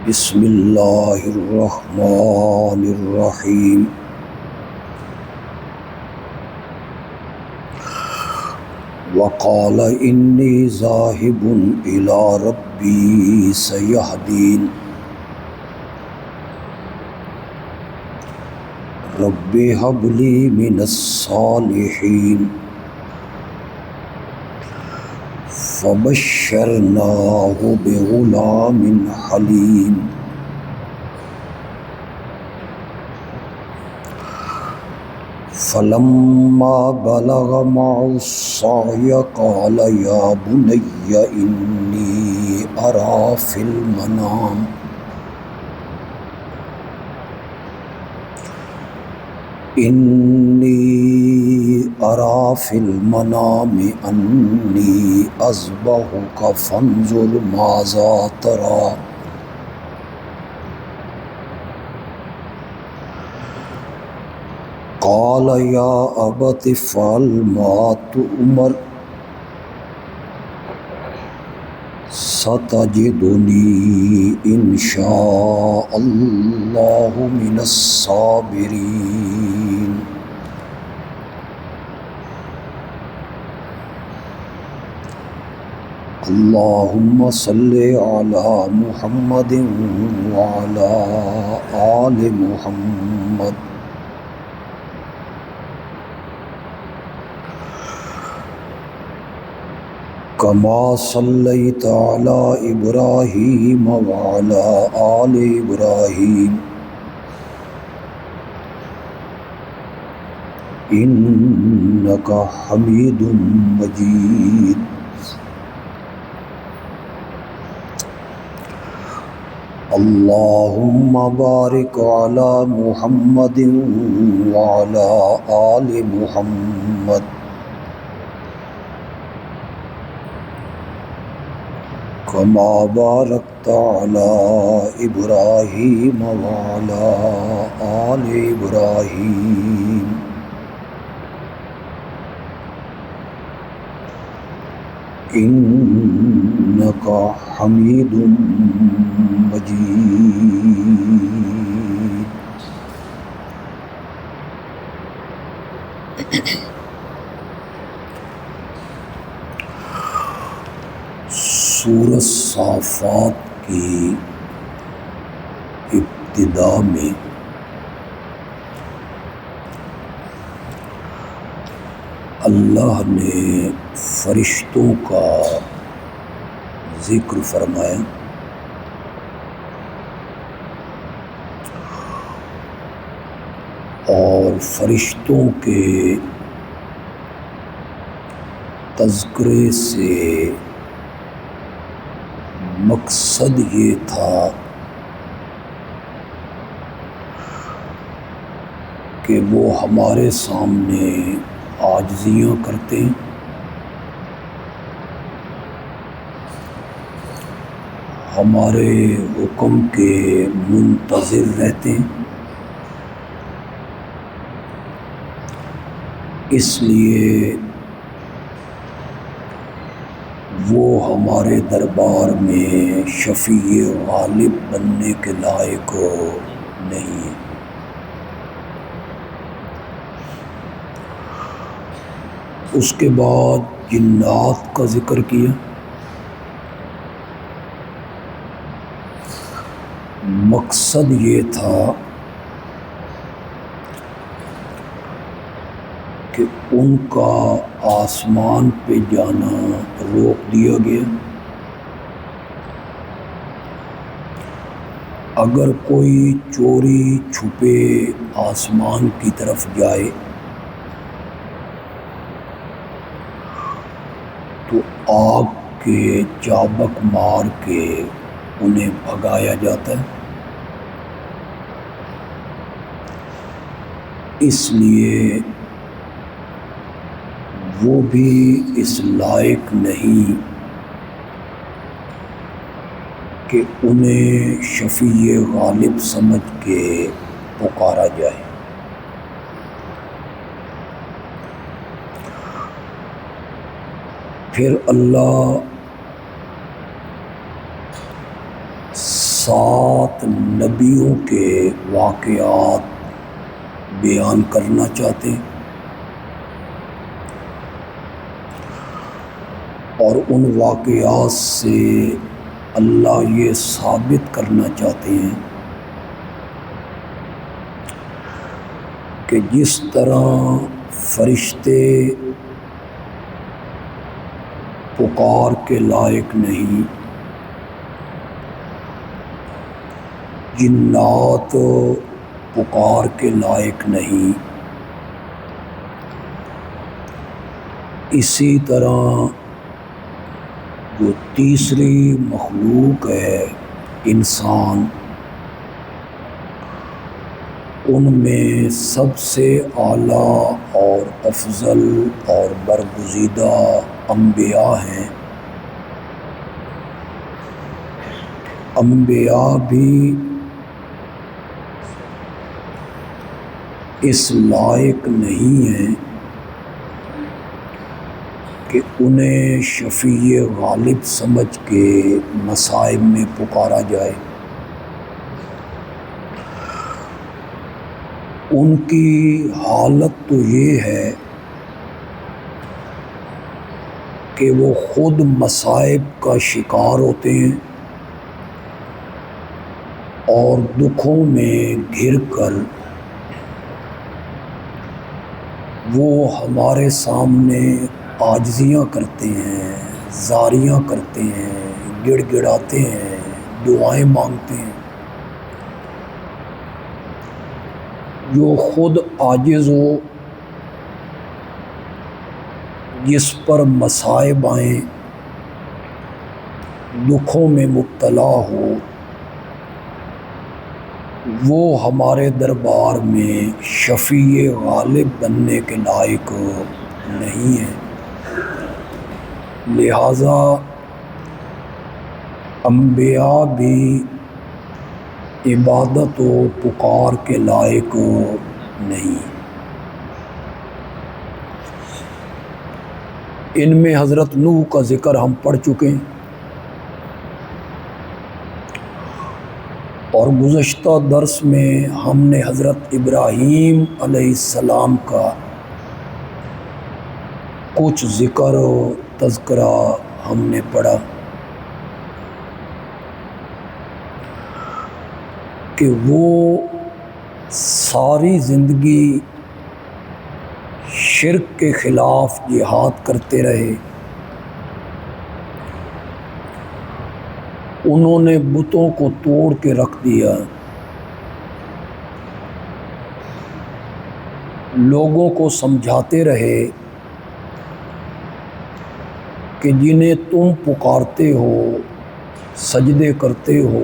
بسم اللہ الرحمن الرحیم وقال انی ذاہب الی ربی سیہدین رب ہب لی من الصالحین فبشرناہ بغلام حلیم فلما بلغ معه السعي قال يا بني إني أرى في المنام أني أذبحك فانظر ماذا ترى قال يا أبت افعل ما تؤمر ستجدني إن شاء الله من الصابرين اللهم صل على محمد وعلى آل محمد كما صليت على إبراهيم وعلى آل إبراهيم إنك حميد مجيد اللهم بارك على محمد وعلى آل محمد كما باركت على إبراهيم وعلى آل إبراهيم إنك حميد مجيد سورۃ صافات کی ابتدا میں اللہ نے فرشتوں کا ذکر فرمایا اور فرشتوں کے تذکرے سے مقصد یہ تھا کہ وہ ہمارے سامنے عاجزیاں کرتے ہیں، ہمارے حکم کے منتظر رہتے ہیں، اس لیے وہ ہمارے دربار میں شفیع غالب بننے کے لائق نہیں ہے۔ اس کے بعد جنات کا ذکر کیا، مقصد یہ تھا کہ ان کا آسمان پہ جانا روک دیا گیا۔ اگر کوئی چوری چھپے آسمان کی طرف جائے تو آگ کے چابک مار کے انہیں بھگایا جاتا ہے، اس لیے وہ بھی اس لائق نہیں کہ انہیں شفیع غالب سمجھ کے پکارا جائے۔ پھر اللہ 7 نبیوں کے واقعات بیان کرنا چاہتے ہیں، اور ان واقعات سے اللہ یہ ثابت کرنا چاہتے ہیں کہ جس طرح فرشتے پکار کے لائق نہیں، جنات پکار کے لائق نہیں، اسی طرح جو تیسری مخلوق ہے انسان، ان میں سب سے اعلیٰ اور افضل اور برگزیدہ انبیاء ہیں۔ انبیاء بھی اس لائق نہیں ہیں کہ انہیں شفیع غالب سمجھ کے مصائب میں پکارا جائے۔ ان کی حالت تو یہ ہے کہ وہ خود مصائب کا شکار ہوتے ہیں اور دکھوں میں گھر کر وہ ہمارے سامنے عاجزیاں کرتے ہیں، زاریاں کرتے ہیں، گڑ گڑاتے ہیں، دعائیں مانگتے ہیں۔ جو خود عاجز ہو، جس پر مصائب آئیں، دکھوں میں مبتلا ہو، وہ ہمارے دربار میں شفیع غالب بننے کے لائق نہیں ہے۔ لہذا انبیاء بھی عبادت و پکار کے لائق نہیں۔ ان میں حضرت نوح کا ذکر ہم پڑھ چکے ہیں، اور گزشتہ درس میں ہم نے حضرت ابراہیم علیہ السلام کا کچھ ذکر و تذکرہ ہم نے پڑھا کہ وہ ساری زندگی شرک کے خلاف جہاد کرتے رہے۔ انہوں نے بتوں کو توڑ کے رکھ دیا، لوگوں کو سمجھاتے رہے کہ جنہیں تم پکارتے ہو، سجدے کرتے ہو،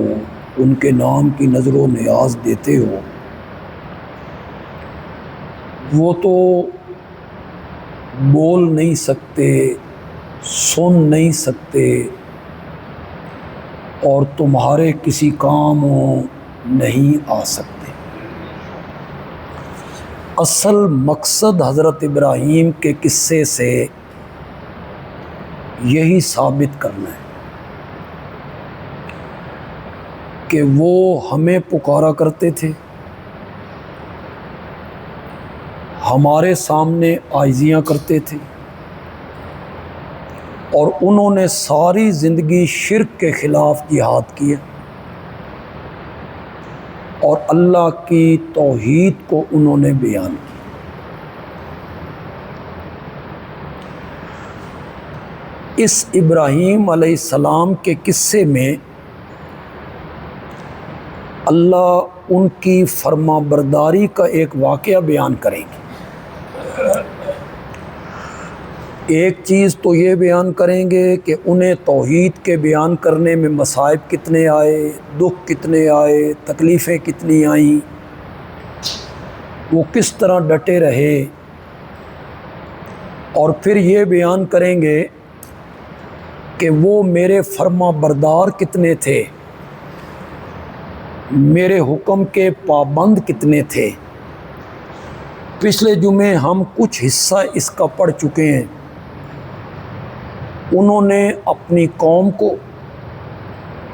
ان کے نام کی نظر و نیاز دیتے ہو، وہ تو بول نہیں سکتے، سن نہیں سکتے، اور تمہارے کسی کام نہیں آ سکتے۔ اصل مقصد حضرت ابراہیم کے قصے سے یہی ثابت کرنا ہے کہ وہ ہمیں پکارا کرتے تھے، ہمارے سامنے عاجزیاں کرتے تھے، اور انہوں نے ساری زندگی شرک کے خلاف جہاد کیا، اور اللہ کی توحید کو انہوں نے بیان کیا۔ اس ابراہیم علیہ السلام کے قصے میں اللہ ان کی فرما برداری کا ایک واقعہ بیان کریں گے۔ ایک چیز تو یہ بیان کریں گے کہ انہیں توحید کے بیان کرنے میں مصائب کتنے آئے، دکھ کتنے آئے، تکلیفیں کتنی آئیں، وہ کس طرح ڈٹے رہے، اور پھر یہ بیان کریں گے کہ وہ میرے فرما بردار کتنے تھے، میرے حکم کے پابند کتنے تھے۔ پچھلے جمعے ہم کچھ حصہ اس کا پڑھ چکے ہیں۔ انہوں نے اپنی قوم کو،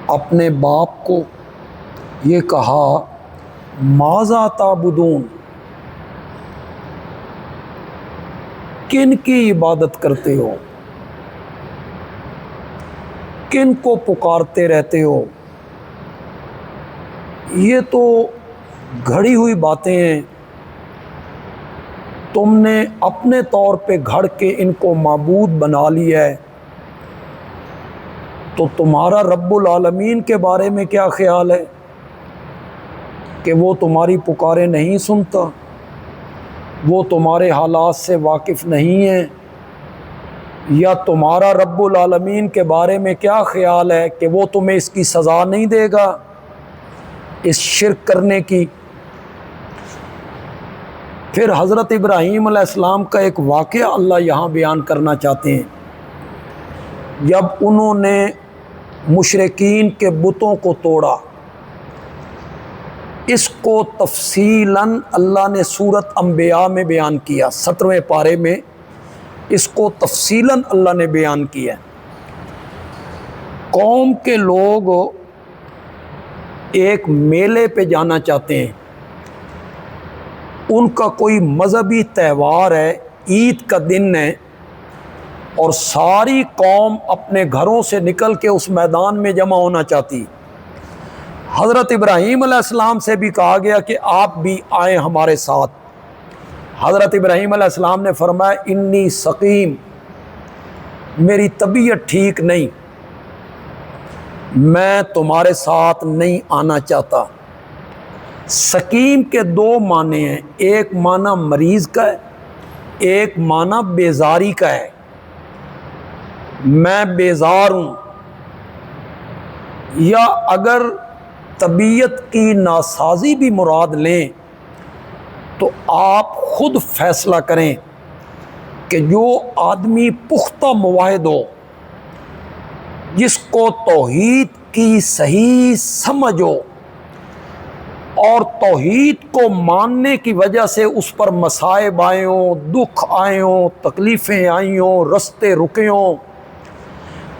اپنے باپ کو، یہ کہا ماذا تعبدون، کن کی عبادت کرتے ہو، کن کو پکارتے رہتے ہو؟ یہ تو گھڑی ہوئی باتیں ہیں، تم نے اپنے طور پہ گھڑ کے ان کو معبود بنا لیا ہے، تو تمہارا رب العالمین کے بارے میں کیا خیال ہے کہ وہ تمہاری پکاریں نہیں سنتا، وہ تمہارے حالات سے واقف نہیں ہے؟ یا تمہارا رب العالمین کے بارے میں کیا خیال ہے کہ وہ تمہیں اس کی سزا نہیں دے گا، اس شرک کرنے کی؟ پھر حضرت ابراہیم علیہ السلام کا ایک واقعہ اللہ یہاں بیان کرنا چاہتے ہیں۔ جب انہوں نے مشرکین کے بتوں کو توڑا، اس کو تفصیلاً اللہ نے سورۃ انبیاء میں بیان کیا، 17ویں پارے میں اس کو تفصیلاً اللہ نے بیان کیا۔ قوم کے لوگ ایک میلے پہ جانا چاہتے ہیں، ان کا کوئی مذہبی تہوار ہے، عید کا دن ہے، اور ساری قوم اپنے گھروں سے نکل کے اس میدان میں جمع ہونا چاہتی۔ حضرت ابراہیم علیہ السلام سے بھی کہا گیا کہ آپ بھی آئیں ہمارے ساتھ۔ حضرت ابراہیم علیہ السلام نے فرمایا انی سقیم، میری طبیعت ٹھیک نہیں، میں تمہارے ساتھ نہیں آنا چاہتا۔ سقیم کے دو معنی ہیں، ایک معنی مریض کا ہے، ایک معنی بیزاری کا ہے۔ میں بیزار ہوں، یا اگر طبیعت کی ناسازی بھی مراد لیں تو آپ خود فیصلہ کریں کہ جو آدمی پختہ موحد ہو، جس کو توحید کی صحیح سمجھ ہو اور توحید کو ماننے کی وجہ سے اس پر مصائب آئے ہوں، دکھ آئے ہوں، تکلیفیں آئی ہوں، رستے رکے ہوں،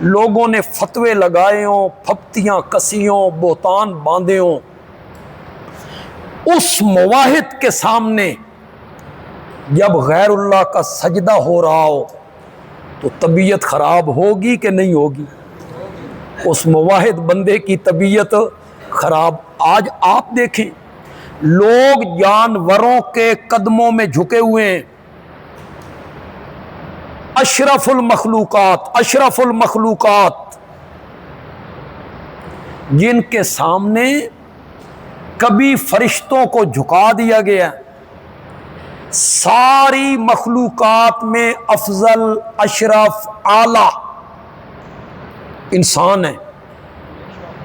لوگوں نے فتوے لگائے ہوں، پھپتیاں کسی ہوں، بہتان باندھے ہوں، اس موحد کے سامنے جب غیر اللہ کا سجدہ ہو رہا ہو تو طبیعت خراب ہوگی کہ نہیں ہوگی؟ اس موحد بندے کی طبیعت خراب۔ آج آپ دیکھیں لوگ جانوروں کے قدموں میں جھکے ہوئے ہیں، اشرف المخلوقات جن کے سامنے کبھی فرشتوں کو جھکا دیا گیا، ساری مخلوقات میں افضل، اشرف، اعلی انسان ہے۔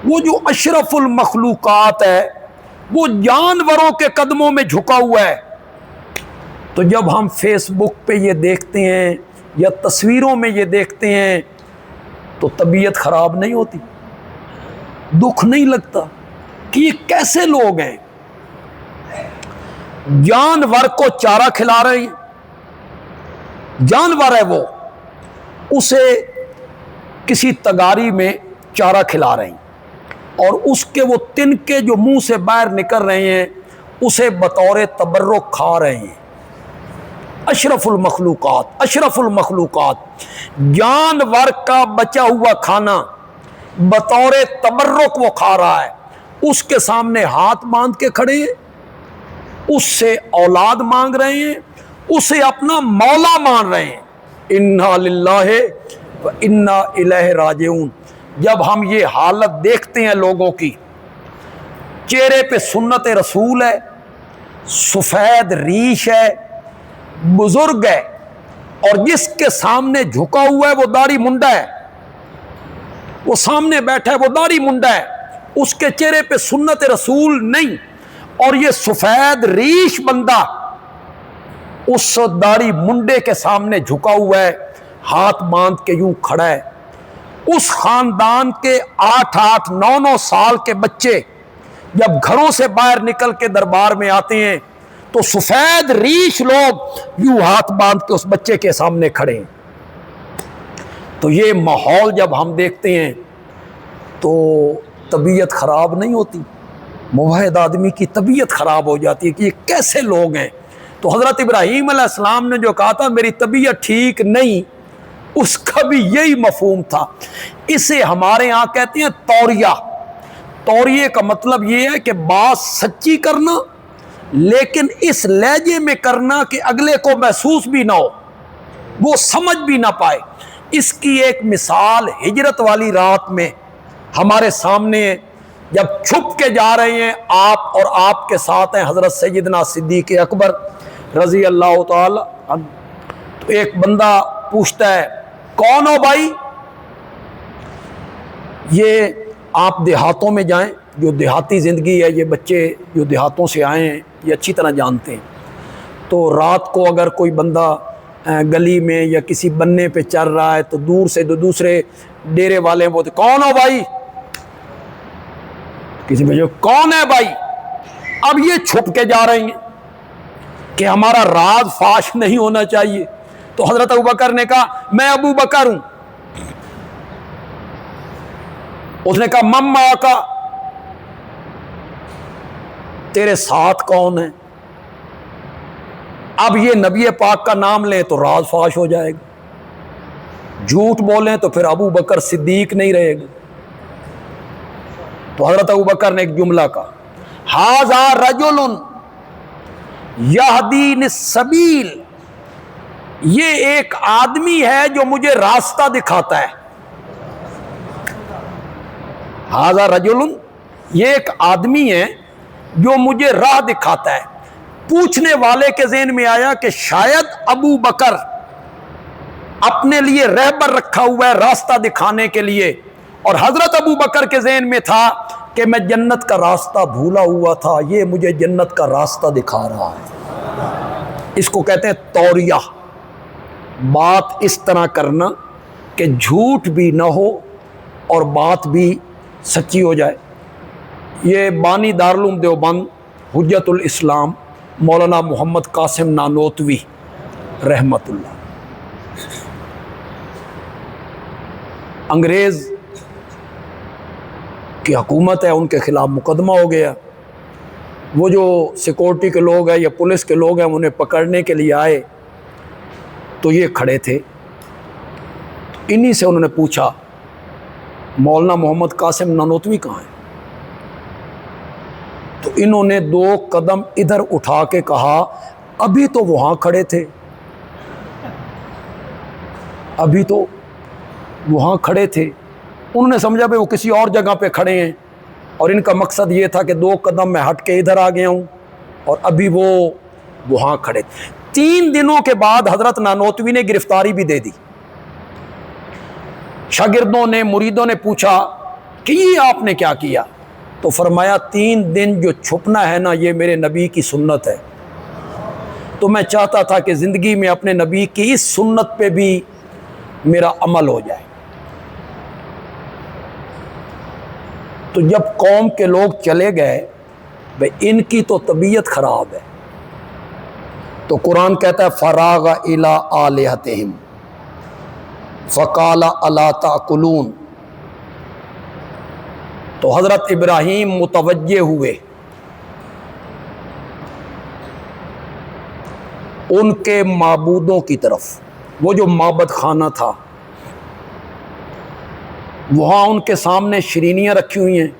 وہ جو اشرف المخلوقات ہے وہ جانوروں کے قدموں میں جھکا ہوا ہے۔ تو جب ہم فیس بک پہ یہ دیکھتے ہیں یا تصویروں میں یہ دیکھتے ہیں تو طبیعت خراب نہیں ہوتی، دکھ نہیں لگتا کہ یہ کیسے لوگ ہیں؟ جانور کو چارہ کھلا رہے ہیں، جانور ہے وہ، اسے کسی تگاری میں چارہ کھلا رہے ہیں اور اس کے وہ تنکے جو منہ سے باہر نکل رہے ہیں اسے بطور تبرک کھا رہے ہیں۔ اشرف المخلوقات جانور کا بچا ہوا کھانا بطور تبرک وہ کھا رہا ہے، اس کے سامنے ہاتھ باندھ کے کھڑے ہیں، اس سے اولاد مانگ رہے ہیں، اسے اپنا مولا مان رہے ہیں۔ انا للہ و انا الیہ راجعون۔ جب ہم یہ حالت دیکھتے ہیں لوگوں کی، چہرے پہ سنت رسول ہے، سفید ریش ہے، بزرگ ہے، اور جس کے سامنے جھکا ہوا ہے وہ داڑھی منڈا ہے، وہ سامنے بیٹھا ہے وہ داڑھی منڈا ہے، اس کے چہرے پہ سنت رسول نہیں، اور یہ سفید ریش بندہ اس داڑھی منڈے کے سامنے جھکا ہوا ہے، ہاتھ باندھ کے یوں کھڑا ہے۔ اس خاندان کے 8 9 سال کے بچے جب گھروں سے باہر نکل کے دربار میں آتے ہیں تو سفید ریش لوگ یوں ہاتھ باندھ کے اس بچے کے سامنے کھڑے ہیں۔ تو یہ ماحول جب ہم دیکھتے ہیں تو طبیعت خراب نہیں ہوتی؟ موحد آدمی کی طبیعت خراب ہو جاتی ہے کہ یہ کیسے لوگ ہیں. تو حضرت ابراہیم علیہ السلام نے جو کہا تھا میری طبیعت ٹھیک نہیں، اس کا بھی یہی مفہوم تھا. اسے ہمارے ہاں کہتے ہیں توریہ. توریے کا مطلب یہ ہے کہ بات سچی کرنا لیکن اس لہجے میں کرنا کہ اگلے کو محسوس بھی نہ ہو، وہ سمجھ بھی نہ پائے. اس کی ایک مثال ہجرت والی رات میں ہمارے سامنے ہے. جب چھپ کے جا رہے ہیں آپ اور آپ کے ساتھ ہیں حضرت سیدنا صدیق اکبر رضی اللہ تعالی عنہ، تو ایک بندہ پوچھتا ہے کون ہو بھائی؟ یہ آپ دیہاتوں میں جائیں، جو دیہاتی زندگی ہے، یہ بچے جو دیہاتوں سے آئے ہیں یہ اچھی طرح جانتے ہیں. تو رات کو اگر کوئی بندہ گلی میں یا کسی بننے پہ چل رہا ہے تو دور سے دوسرے ڈیرے والے بولتے کون ہو بھائی؟ کسی میں جو کون ہے بھائی؟ اب یہ چھپ کے جا رہے ہیں کہ ہمارا راز فاش نہیں ہونا چاہیے. تو حضرت ابوبکر نے کہا میں ابو بکر ہوں. اس نے کہا مما کا، تیرے ساتھ کون ہے؟ اب یہ نبی پاک کا نام لیں تو راز فاش ہو جائے گا، جھوٹ بولیں تو پھر ابو بکر صدیق نہیں رہے گا. تو حضرت ابوبکر نے ایک جملہ کہا ھذا رجل یہدین السبیل، یہ ایک آدمی ہے جو مجھے راستہ دکھاتا ہے. ھذا رجل، یہ ایک آدمی ہے جو مجھے راہ دکھاتا ہے. پوچھنے والے کے ذہن میں آیا کہ شاید ابو بکر اپنے لیے رہبر رکھا ہوا ہے راستہ دکھانے کے لیے، اور حضرت ابو بکر کے ذہن میں تھا کہ میں جنت کا راستہ بھولا ہوا تھا، یہ مجھے جنت کا راستہ دکھا رہا ہے. اس کو کہتے ہیں توریہ. بات اس طرح کرنا کہ جھوٹ بھی نہ ہو اور بات بھی سچی ہو جائے. یہ بانی دارالعلوم دیوبند حجت الاسلام مولانا محمد قاسم نانوتوی رحمت اللہ، انگریز کی حکومت ہے، ان کے خلاف مقدمہ ہو گیا. وہ جو سیکورٹی کے لوگ ہیں یا پولیس کے لوگ ہیں انہیں پکڑنے کے لیے آئے تو یہ کھڑے تھے. انہی سے انہوں نے پوچھا مولانا محمد قاسم نانوتوی کہاں ہیں؟ تو انہوں نے 2 قدم ادھر اٹھا کے کہا ابھی تو وہاں کھڑے تھے، ابھی تو وہاں کھڑے تھے. انہوں نے سمجھا کہ وہ کسی اور جگہ پہ کھڑے ہیں، اور ان کا مقصد یہ تھا کہ 2 قدم میں ہٹ کے ادھر آ گیا ہوں اور ابھی وہ وہاں کھڑے تھے. 3 دنوں کے بعد حضرت نانوتوی نے گرفتاری بھی دے دی. شاگردوں نے مریدوں نے پوچھا کہ یہ آپ نے کیا کیا؟ تو فرمایا 3 دن جو چھپنا ہے نا یہ میرے نبی کی سنت ہے، تو میں چاہتا تھا کہ زندگی میں اپنے نبی کی اس سنت پہ بھی میرا عمل ہو جائے. تو جب قوم کے لوگ چلے گئے بھئی ان کی تو طبیعت خراب ہے، تو قرآن کہتا ہے فراغ الی آلہتہم فقال الا تاکلون. تو حضرت ابراہیم متوجہ ہوئے ان کے معبودوں کی طرف. وہ جو معبد خانہ تھا وہاں ان کے سامنے شرینیاں رکھی ہوئی ہیں،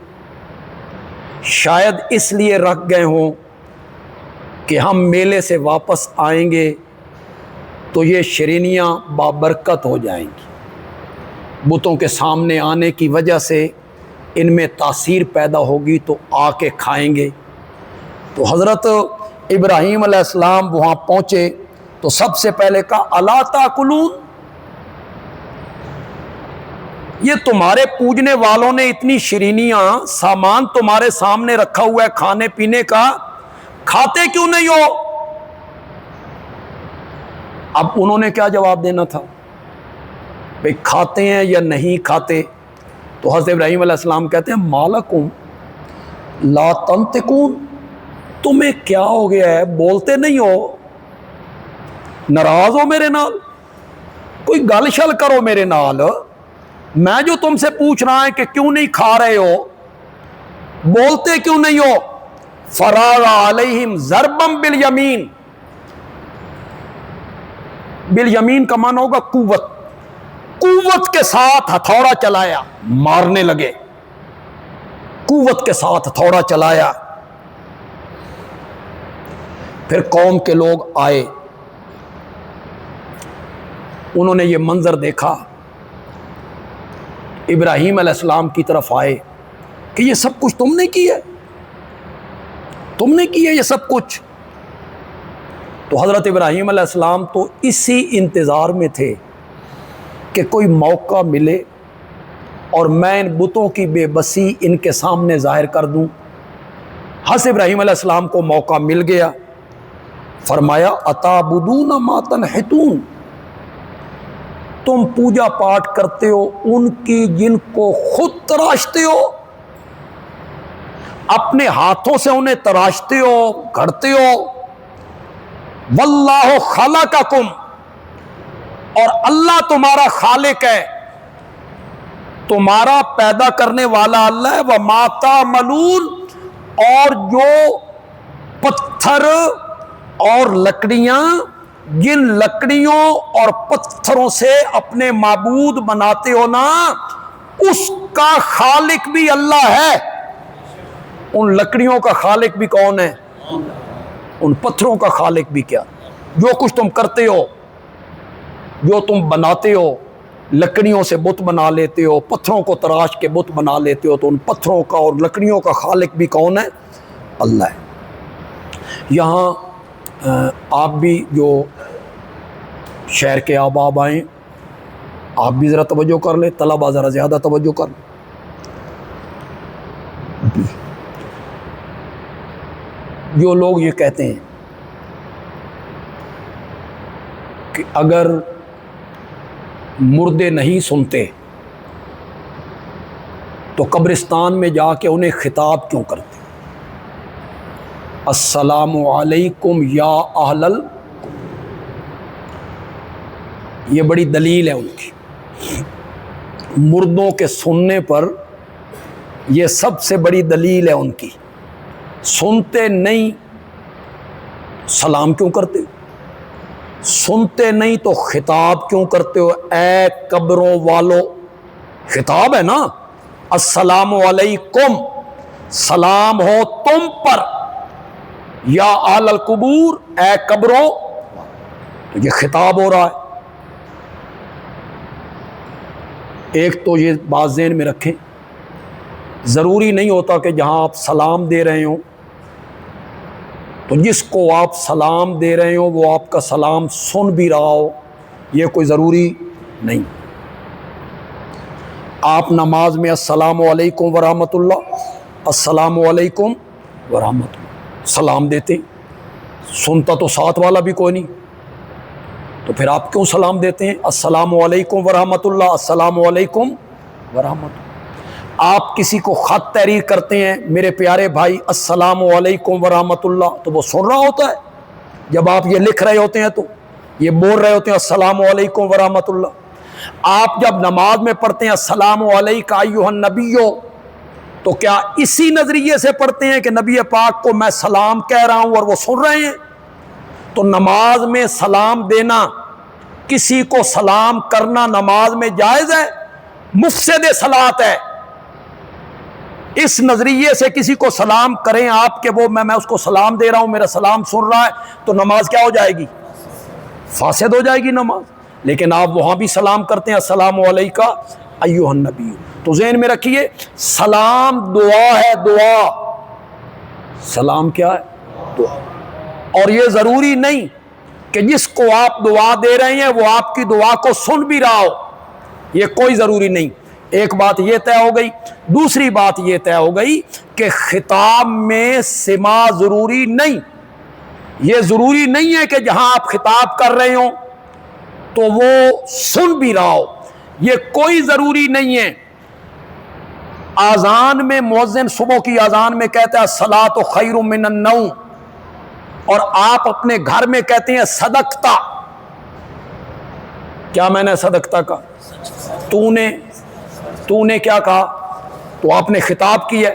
شاید اس لیے رکھ گئے ہوں کہ ہم میلے سے واپس آئیں گے تو یہ شرینیاں بابرکت ہو جائیں گی. بتوں کے سامنے آنے کی وجہ سے ان میں تاثیر پیدا ہوگی تو آ کے کھائیں گے. تو حضرت ابراہیم علیہ السلام وہاں پہنچے تو سب سے پہلے کہا الا تاکلون، یہ تمہارے پوجنے والوں نے اتنی شرینیاں سامان تمہارے سامنے رکھا ہوا ہے کھانے پینے کا، کھاتے کیوں نہیں ہو؟ اب انہوں نے کیا جواب دینا تھا؟ بھئی کھاتے ہیں یا نہیں کھاتے؟ تو حضرت ابراہیم علیہ السلام کہتے ہیں مالکم لا تنطقون، تمہیں کیا ہو گیا ہے، بولتے نہیں ہو؟ ناراض ہو میرے نال؟ کوئی گل شل کرو میرے نال. میں جو تم سے پوچھ رہا ہے کہ کیوں نہیں کھا رہے ہو، بولتے کیوں نہیں ہو؟ فراغ علیہم ضربم بالیمین، بالیمین کا معنی ہوگا قوت، قوت کے ساتھ ہتھوڑا چلایا، مارنے لگے، قوت کے ساتھ ہتھوڑا چلایا۔ پھر قوم کے لوگ آئے، انہوں نے یہ منظر دیکھا، ابراہیم علیہ السلام کی طرف آئے کہ یہ سب کچھ تم نے کی ہے، تم نے کی ہے یہ سب کچھ۔ تو حضرت ابراہیم علیہ السلام تو اسی انتظار میں تھے کہ کوئی موقع ملے اور میں ان بتوں کی بے بسی ان کے سامنے ظاہر کر دوں۔ حضرت ابراہیم علیہ السلام کو موقع مل گیا، فرمایا اتعبدون ما تنحتون، تم پوجا پاٹ کرتے ہو ان کی جن کو خود تراشتے ہو، اپنے ہاتھوں سے انہیں تراشتے ہو، گھڑتے ہو۔ واللہ خلقکم، اور اللہ تمہارا خالق ہے، تمہارا پیدا کرنے والا اللہ ہے۔ وما تعملون، اور جو پتھر اور لکڑیاں، جن لکڑیوں اور پتھروں سے اپنے معبود بناتے ہو نا، اس کا خالق بھی اللہ ہے۔ ان لکڑیوں کا خالق بھی کون ہے؟ ان پتھروں کا خالق بھی کیا؟ جو کچھ تم کرتے ہو، جو تم بناتے ہو، لکڑیوں سے بت بنا لیتے ہو، پتھروں کو تراش کے بت بنا لیتے ہو، تو ان پتھروں کا اور لکڑیوں کا خالق بھی کون ہے؟ اللہ ہے۔ یہاں آپ بھی جو شہر کے آباب آئیں، آپ بھی ذرا توجہ کر لیں، طلبہ ذرا زیادہ توجہ کر لیں۔ جو لوگ یہ کہتے ہیں کہ اگر مردے نہیں سنتے تو قبرستان میں جا کے انہیں خطاب کیوں کرتے؟ السلام علیکم یا اہل یہ بڑی دلیل ہے ان کی، مردوں کے سننے پر یہ سب سے بڑی دلیل ہے ان کی۔ سنتے نہیں سلام کیوں کرتے؟ سنتے نہیں تو خطاب کیوں کرتے ہو؟ اے قبروں والو، خطاب ہے نا، السلام علیکم، سلام ہو تم پر، یا اہل القبور، اے قبروں، تو یہ خطاب ہو رہا ہے۔ ایک تو یہ بات ذہن میں رکھیں، ضروری نہیں ہوتا کہ جہاں آپ سلام دے رہے ہوں تو جس کو آپ سلام دے رہے ہوں وہ آپ کا سلام سن بھی رہا ہو، یہ کوئی ضروری نہیں۔ آپ نماز میں السلام علیکم ورحمۃ اللہ، السلام علیکم ورحمۃ اللہ سلام دیتے، سنتا تو ساتھ والا بھی کوئی نہیں، تو پھر آپ کیوں سلام دیتے ہیں؟ السلام علیکم ورحمۃ اللہ، السلام علیکم ورحمۃ اللہ۔ آپ کسی کو خط تحریر کرتے ہیں، میرے پیارے بھائی السلام علیکم ورحمۃ اللہ، تو وہ سن رہا ہوتا ہے جب آپ یہ لکھ رہے ہوتے ہیں، تو یہ بول رہے ہوتے ہیں السلام علیکم ورحمۃ اللہ۔ آپ جب نماز میں پڑھتے ہیں السلام علیکم ایھا النبی، تو کیا اسی نظریے سے پڑھتے ہیں کہ نبی پاک کو میں سلام کہہ رہا ہوں اور وہ سن رہے ہیں؟ تو نماز میں سلام دینا، کسی کو سلام کرنا نماز میں جائز ہے؟ مفسد صلاۃ ہے۔ اس نظریے سے کسی کو سلام کریں آپ کہ وہ میں اس کو سلام دے رہا ہوں، میرا سلام سن رہا ہے، تو نماز کیا ہو جائے گی؟ فاسد ہو جائے گی نماز۔ لیکن آپ وہاں بھی سلام کرتے ہیں السلام علیکم ایھا النبی، تو ذہن میں رکھیے سلام دعا ہے، دعا، سلام کیا ہے؟ دعا۔ اور یہ ضروری نہیں کہ جس کو آپ دعا دے رہے ہیں وہ آپ کی دعا کو سن بھی رہا ہو، یہ کوئی ضروری نہیں۔ ایک بات یہ طے ہو گئی۔ دوسری بات یہ طے ہو گئی کہ خطاب میں سماع ضروری نہیں، یہ ضروری نہیں ہے کہ جہاں آپ خطاب کر رہے ہوں تو وہ سن بھی رہا ہو، یہ کوئی ضروری نہیں ہے۔ اذان میں مؤذن صبح کی اذان میں کہتا ہے الصلاۃ خیر من النوم، اور آپ اپنے گھر میں کہتے ہیں صدقتا، کیا میں نے صدقتا کہا؟ تو نے کیا کہا؟ تو آپ نے خطاب کی ہے۔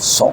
100।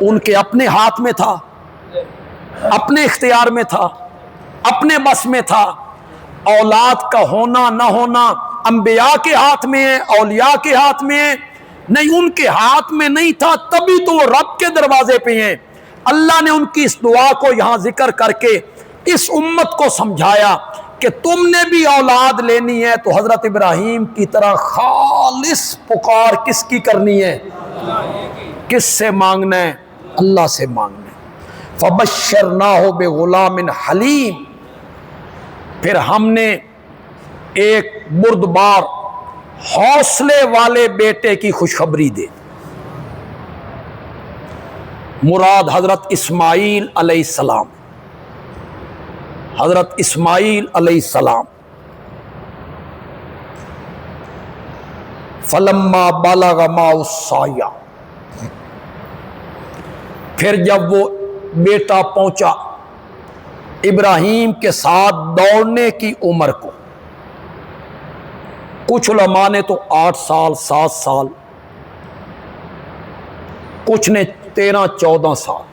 ان کے اپنے ہاتھ میں تھا، اپنے اختیار میں تھا، اپنے بس میں تھا۔ اولاد کا ہونا نہ ہونا انبیاء کے ہاتھ میں ہے، اولیاء کے ہاتھ میں ہے، نہیں ان کے ہاتھ میں نہیں تھا، تبھی تو وہ رب کے دروازے پہ ہیں۔ اللہ نے ان کی اس دعا کو یہاں ذکر کر کے اس امت کو سمجھایا کہ تم نے بھی اولاد لینی ہے تو حضرت ابراہیم کی طرح خالص پکار کس کی کرنی ہے؟ کس سے مانگنا ہے؟ اللہ سے مانگنا ہے۔ فبشرناہ بغلام حلیم، پھر ہم نے ایک بردبار حوصلے والے بیٹے کی خوشخبری دے۔ مراد حضرت اسماعیل علیہ السلام، حضرت اسماعیل علیہ السلام۔ فلما بلغ معہ السعی، پھر جب وہ بیٹا پہنچا ابراہیم کے ساتھ دوڑنے کی عمر کو، کچھ علماء نے تو 8 سال 7 سال، کچھ نے 13-14 سال،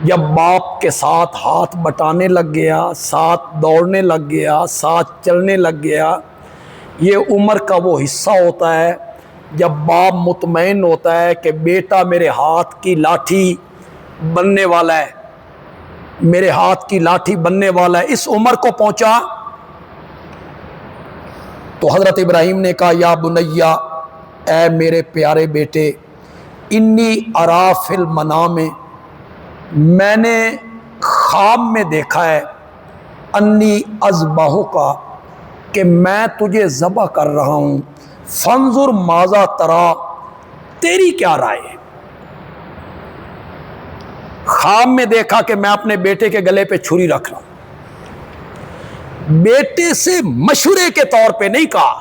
جب باپ کے ساتھ ہاتھ بٹانے لگ گیا، ساتھ دوڑنے لگ گیا، ساتھ چلنے لگ گیا، یہ عمر کا وہ حصہ ہوتا ہے جب باپ مطمئن ہوتا ہے کہ بیٹا میرے ہاتھ کی لاٹھی بننے والا ہے، میرے ہاتھ کی لاٹھی بننے والا ہے۔ اس عمر کو پہنچا تو حضرت ابراہیم نے کہا یا بنیا، اے میرے پیارے بیٹے، انی ارا فی المنام، میں نے خواب میں دیکھا ہے، انی اذبحک، کہ میں تجھے ذبح کر رہا ہوں، فانظر ماذا ترا، تیری کیا رائے ہے؟ خواب میں دیکھا کہ میں اپنے بیٹے کے گلے پہ چھری رکھ رہا ہوں۔ بیٹے سے مشورے کے طور پہ نہیں کہا،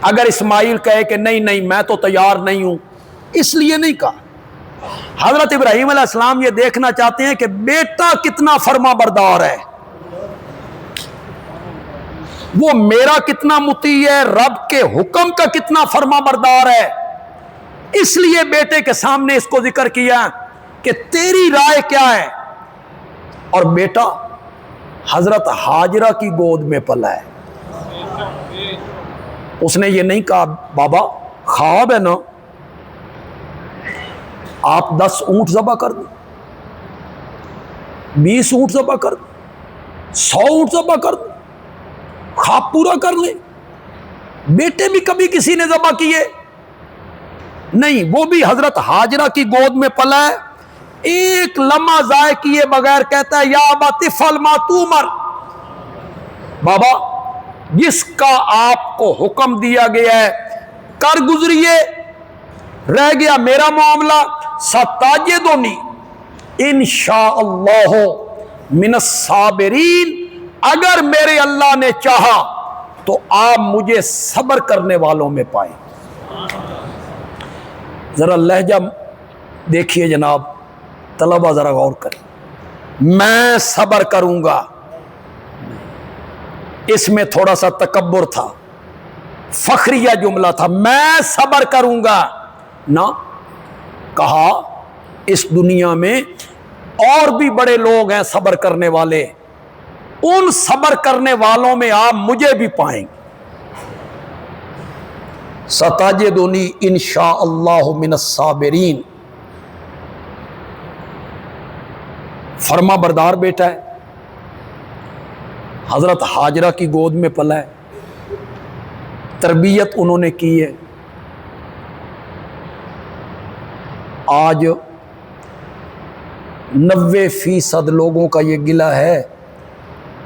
اگر اسماعیل کہے کہ نہیں نہیں میں تو تیار نہیں ہوں، اس لیے نہیں کہا۔ حضرت ابراہیم علیہ السلام یہ دیکھنا چاہتے ہیں کہ بیٹا کتنا فرما بردار ہے، وہ میرا کتنا مطیع ہے، رب کے حکم کا کتنا فرما بردار ہے، اس لیے بیٹے کے سامنے اس کو ذکر کیا کہ تیری رائے کیا ہے۔ اور بیٹا حضرت ہاجرہ کی گود میں پلا ہے، اس نے یہ نہیں کہا بابا خواب ہے نا، آپ 10 اونٹ ذبح کر دیں، 20 اونٹ ذبح کر دیں، 100 اونٹ ذبح کر دیں، خواب پورا کر لیں۔ بیٹے بھی کبھی کسی نے ذبح کیے نہیں، وہ بھی حضرت ہاجرہ کی گود میں پلا ہے، ایک لمحہ ضائع کیے بغیر کہتا ہے یا ابت افعل ما تؤمر، بابا جس کا آپ کو حکم دیا گیا ہے کر گزریے، رہ گیا میرا معاملہ، ستجدنی انشاءاللہ من الصابرین، اگر میرے اللہ نے چاہا تو آپ مجھے صبر کرنے والوں میں پائیں۔ ذرا لہجہ دیکھیے جناب، طلبہ ذرا غور کریں، میں صبر کروں گا، اس میں تھوڑا سا تکبر تھا، فخریہ جملہ تھا، میں صبر کروں گا نہ، کہا اس دنیا میں اور بھی بڑے لوگ ہیں صبر کرنے والے، ان صبر کرنے والوں میں آپ مجھے بھی پائیں گے۔ ستجدنی انشاءاللہ من الصابرین، فرما بردار بیٹا ہے، حضرت ہاجرہ کی گود میں پلا ہے، تربیت انہوں نے کی ہے۔ آج 90% لوگوں کا یہ گلہ ہے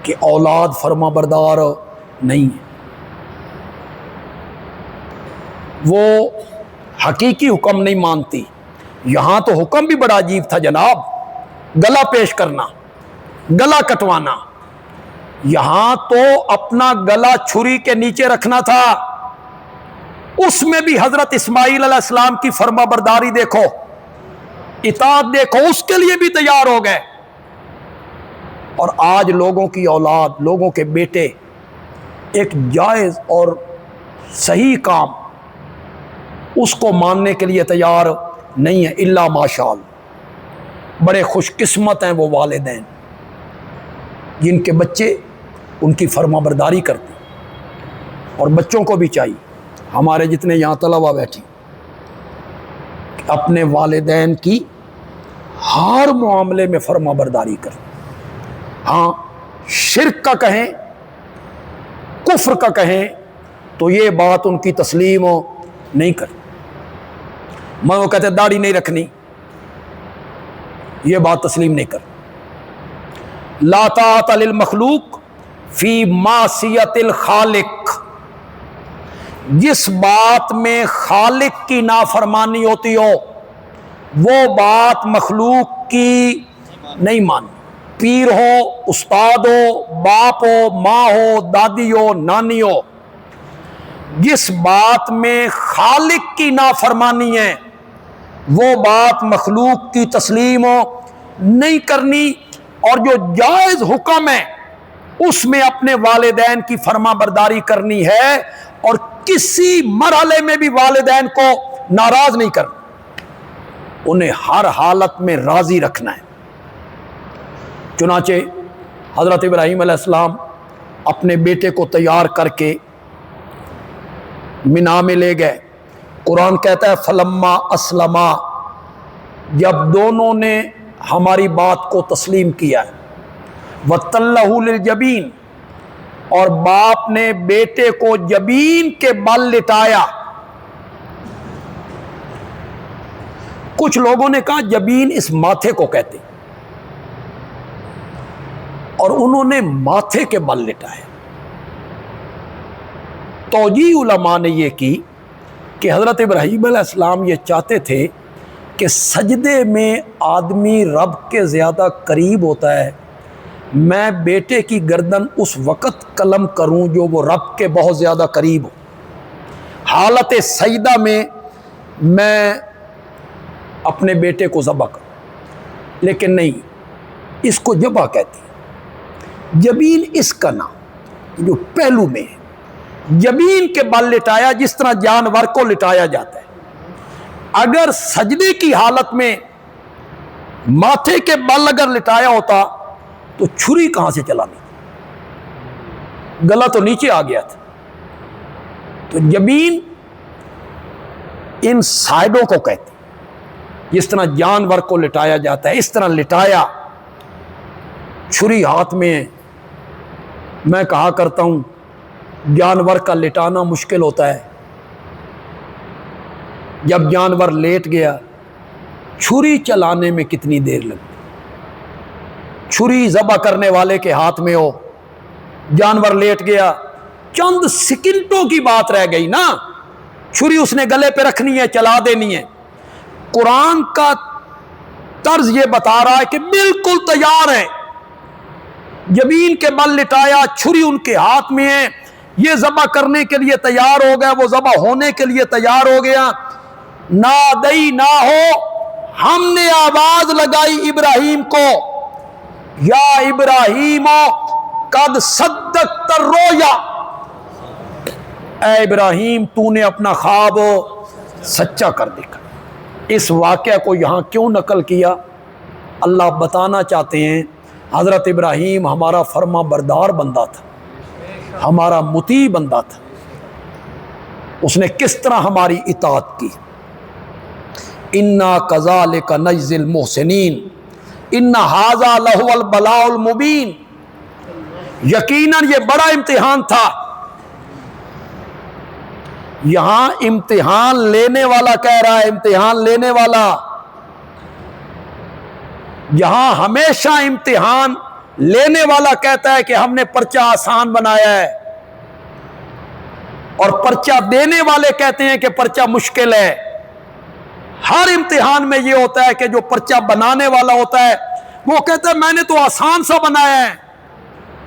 کہ اولاد فرما بردار نہیں ہے، وہ حقیقی حکم نہیں مانتی۔ یہاں تو حکم بھی بڑا عجیب تھا جناب، گلا پیش کرنا، گلا کٹوانا، یہاں تو اپنا گلا چھری کے نیچے رکھنا تھا، اس میں بھی حضرت اسماعیل علیہ السلام کی فرما برداری دیکھو، اطاعت دیکھو، اس کے لیے بھی تیار ہو گئے۔ اور آج لوگوں کی اولاد، لوگوں کے بیٹے ایک جائز اور صحیح کام اس کو ماننے کے لیے تیار نہیں ہے الا ماشاءاللہ۔ بڑے خوش قسمت ہیں وہ والدین جن کے بچے ان کی فرما برداری کرتے ہیں، اور بچوں کو بھی چاہیے، ہمارے جتنے یہاں طلبہ بیٹھے، اپنے والدین کی ہر معاملے میں فرما برداری کریں۔ ہاں شرک کا کہیں، کفر کا کہیں تو یہ بات ان کی تسلیم نہیں کریں۔ میں وہ کہتے داڑھی نہیں رکھنی، یہ بات تسلیم نہیں کر۔ لا طاعت للمخلوق فی معصیت الخالق، جس بات میں خالق کی نافرمانی ہوتی ہو وہ بات مخلوق کی نہیں ماننی۔ پیر ہو، استاد ہو، باپ ہو، ماں ہو، دادی ہو، نانی ہو، جس بات میں خالق کی نافرمانی ہے وہ بات مخلوق کی تسلیم نہیں کرنی، اور جو جائز حکم ہے اس میں اپنے والدین کی فرما برداری کرنی ہے، اور کسی مرحلے میں بھی والدین کو ناراض نہیں کرنا، انہیں ہر حالت میں راضی رکھنا ہے۔ چنانچہ حضرت ابراہیم علیہ السلام اپنے بیٹے کو تیار کر کے منا میں لے گئے۔ قرآن کہتا ہے فلما اسلما، جب دونوں نے ہماری بات کو تسلیم کیا ہے، وَتَلَّهُ لِلْجَبِينِ، اور باپ نے بیٹے کو جبین کے بل لٹایا۔ کچھ لوگوں نے کہا جبین اس ماتھے کو کہتے، اور انہوں نے ماتھے کے بل لٹایا۔ توجیہ علماء نے یہ کی کہ حضرت ابراہیم علیہ السلام یہ چاہتے تھے کہ سجدے میں آدمی رب کے زیادہ قریب ہوتا ہے، میں بیٹے کی گردن اس وقت قلم کروں جو وہ رب کے بہت زیادہ قریب ہو، حالت سجدہ میں اپنے بیٹے کو ذبح کروں، لیکن نہیں، اس کو ذبح کہتے ہیں۔ جبین اس کا نام جو پہلو میں ہے، جبین کے بل لٹایا، جس طرح جانور کو لٹایا جاتا ہے۔ اگر سجدے کی حالت میں ماتھے کے بل اگر لٹایا ہوتا تو چھری کہاں سے چلانی، گلا تو نیچے آ گیا تھا۔ تو جبین ان سائڈوں کو کہتے ہیں، جس طرح جانور کو لٹایا جاتا ہے اس طرح لٹایا، چھری ہاتھ میں ہے۔ میں کہا کرتا ہوں جانور کا لٹانا مشکل ہوتا ہے، جب جانور لیٹ گیا چھری چلانے میں کتنی دیر لگتی، چھری ذبح کرنے والے کے ہاتھ میں ہو، جانور لیٹ گیا، چند سیکنڈوں کی بات رہ گئی نا، چھری اس نے گلے پہ رکھنی ہے، چلا دینی ہے۔ قرآن کا طرز یہ بتا رہا ہے کہ بالکل تیار ہے، جبین کے بل لٹایا، چھری ان کے ہاتھ میں ہے، یہ ذبح کرنے کے لیے تیار ہو گیا، وہ ذبح ہونے کے لیے تیار ہو گیا۔ نادئی نہ ہو، ہم نے آواز لگائی ابراہیم کو، یا ابراہیم قد صدقت الرؤیا، اے ابراہیم تو نے اپنا خواب سچا کر دکھا۔ اس واقعہ کو یہاں کیوں نقل کیا؟ اللہ بتانا چاہتے ہیں حضرت ابراہیم ہمارا فرما بردار بندہ تھا، ہمارا مطیع بندہ تھا، اس نے کس طرح ہماری اطاعت کی۔ اِنَّا كَذَلِكَ نَجْزِي الْمُحْسِنِينَ اِنَّ هَذَا لَهُوَ الْبَلَاءُ الْمُبِينُ، یقیناً یہ بڑا امتحان تھا۔ یہاں امتحان لینے والا کہہ رہا ہے، امتحان لینے والا، یہاں ہمیشہ امتحان لینے والا کہتا ہے کہ ہم نے پرچہ آسان بنایا ہے، اور پرچہ دینے والے کہتے ہیں کہ پرچہ مشکل ہے۔ ہر امتحان میں یہ ہوتا ہے کہ جو پرچہ بنانے والا ہوتا ہے وہ کہتا ہے میں نے تو آسان سا بنایا ہے،